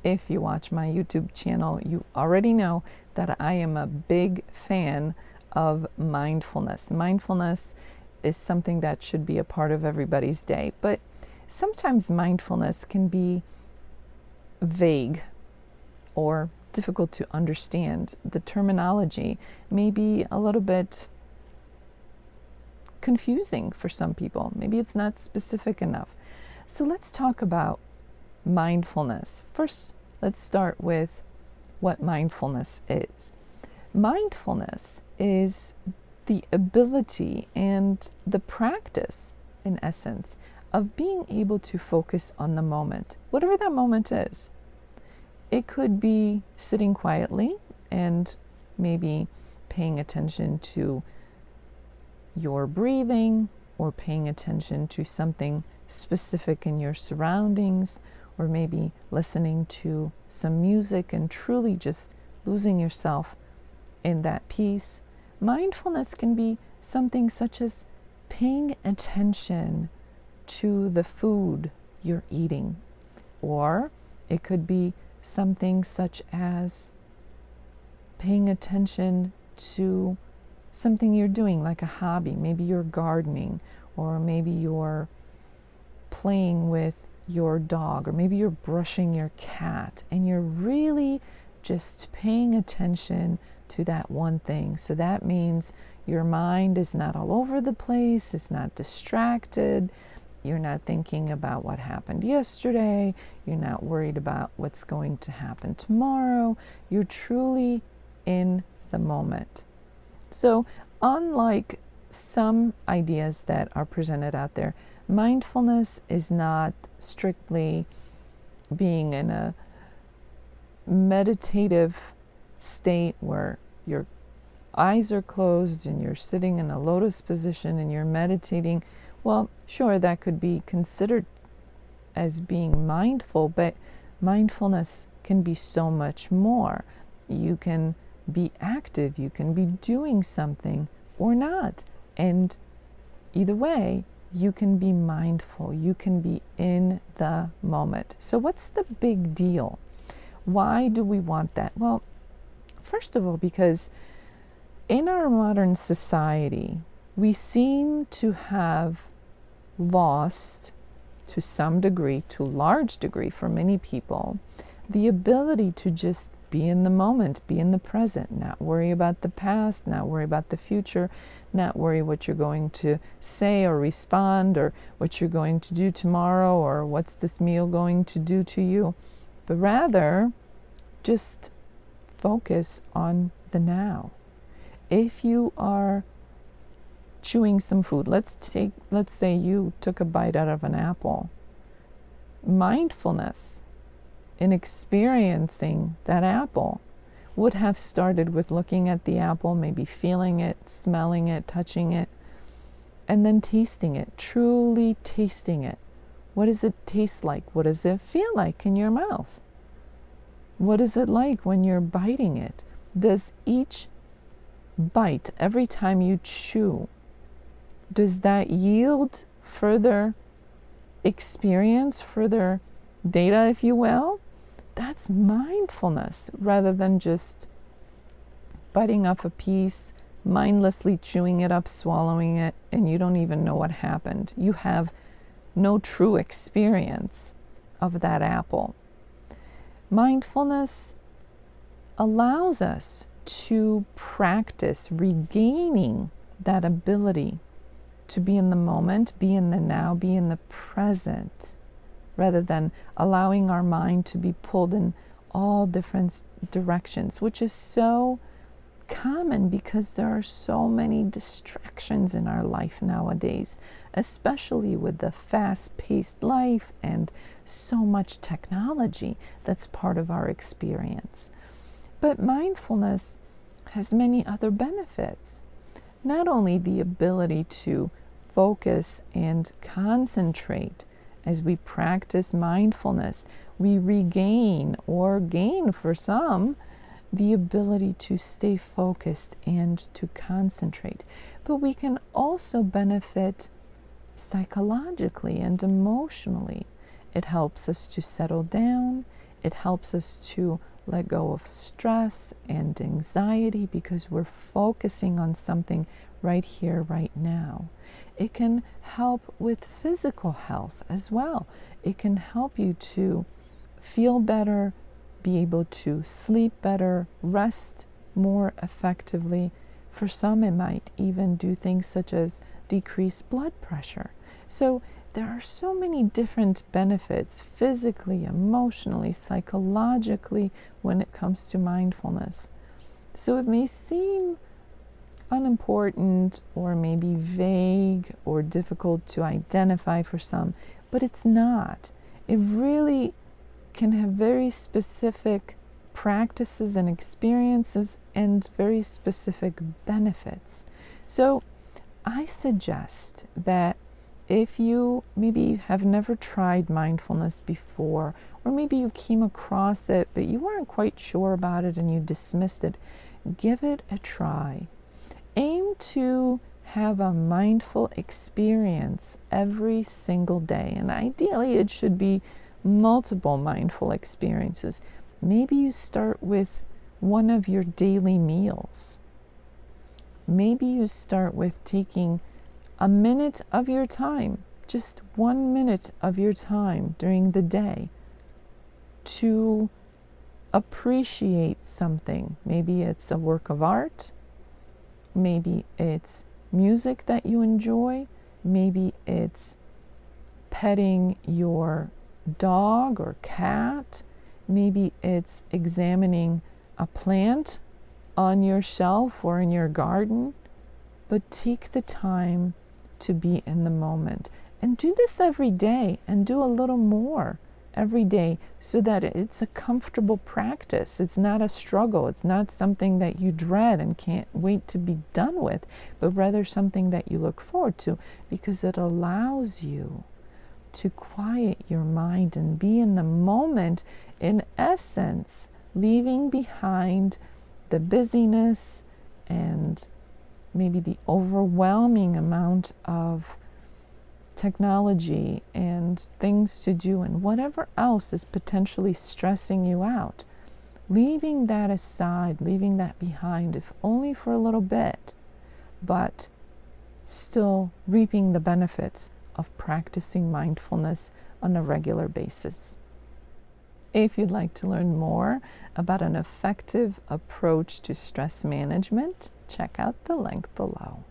If you watch my YouTube channel, you already know that I am a big fan of mindfulness. Mindfulness is something that should be a part of everybody's day, but sometimes mindfulness can be vague or difficult to understand. The terminology may be a little bit confusing for some people. Maybe it's not specific enough. So let's talk about mindfulness. First, let's start with what mindfulness is. Mindfulness is the ability and the practice, in essence, of being able to focus on the moment, whatever that moment is. It could be sitting quietly and maybe paying attention to your breathing, or paying attention to something specific in your surroundings, or maybe listening to some music and truly just losing yourself in that piece. Mindfulness can be something such as paying attention to the food you're eating, or it could be something such as paying attention to something you're doing, like a hobby. Maybe you're gardening, or maybe you're playing with your dog, or maybe you're brushing your cat, and you're really just paying attention to that one thing. So that means your mind is not all over the place, it's not distracted, you're not thinking about what happened yesterday, you're not worried about what's going to happen tomorrow, you're truly in the moment. So unlike some ideas that are presented out there, mindfulness is not strictly being in a meditative state where your eyes are closed and you're sitting in a lotus position and you're meditating. Well, sure, that could be considered as being mindful, but mindfulness can be so much more. You can be active, you can be doing something or not. And either way, you can be mindful, you can be in the moment. So what's the big deal? Why do we want that? Well, first of all, because in our modern society, we seem to have lost, to some degree, to a large degree for many people, the ability to just be in the moment, be in the present, not worry about the past, not worry about the future, not worry what you're going to say or respond, or what you're going to do tomorrow, or what's this meal going to do to you, but rather just focus on the now. If you are chewing some food, let's say you took a bite out of an apple. Mindfulness in experiencing that apple would have started with looking at the apple, maybe feeling it, smelling it, touching it, and then tasting it, truly tasting it. What does it taste like? What does it feel like in your mouth? What is it like when you're biting it? Does each bite, every time you chew, does that yield further experience, further data, if you will? That's mindfulness, rather than just biting off a piece, mindlessly chewing it up, swallowing it, and you don't even know what happened. You have no true experience of that apple. Mindfulness allows us to practice regaining that ability to be in the moment, be in the now, be in the present, rather than allowing our mind to be pulled in all different directions, which is so common because there are so many distractions in our life nowadays, especially with the fast-paced life and so much technology that's part of our experience. But mindfulness has many other benefits. Not only the ability to focus and concentrate. As we practice mindfulness, we regain, or gain for some, the ability to stay focused and to concentrate. But we can also benefit psychologically and emotionally. It helps us to settle down. It helps us to let go of stress and anxiety because we're focusing on something right here, right now. It can help with physical health as well. It can help you to feel better, be able to sleep better, rest more effectively. For some, it might even do things such as decrease blood pressure. So there are so many different benefits physically, emotionally, psychologically when it comes to mindfulness. So it may seem unimportant or maybe vague or difficult to identify for some, but it's not. It really can have very specific practices and experiences and very specific benefits. So I suggest that if you maybe have never tried mindfulness before, or maybe you came across it but you weren't quite sure about it and you dismissed it, give it a try. Aim to have a mindful experience every single day, and ideally it should be multiple mindful experiences. Maybe you start with one of your daily meals. Maybe you start with taking a minute of your time, just 1 minute of your time during the day to appreciate something. Maybe it's a work of art. Maybe it's music that you enjoy. Maybe it's petting your dog or cat. Maybe it's examining a plant on your shelf or in your garden. But take the time to be in the moment. And do this every day, and do a little more every day so that it's a comfortable practice. It's not a struggle. It's not something that you dread and can't wait to be done with, but rather something that you look forward to because it allows you to quiet your mind and be in the moment, in essence, leaving behind the busyness and maybe the overwhelming amount of technology and things to do and whatever else is potentially stressing you out. Leaving that aside, leaving that behind, if only for a little bit, but still reaping the benefits of practicing mindfulness on a regular basis. If you'd like to learn more about an effective approach to stress management, check out the link below.